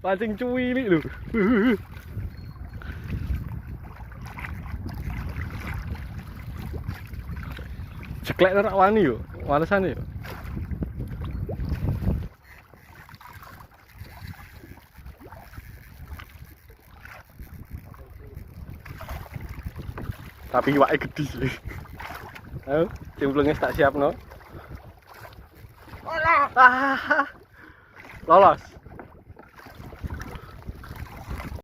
Pancing cuwi lho. Ceklek ora wani yo, walesane yo. Tapi iwake gede sih. Ayo, cemplungnya tak siap no. Lolos.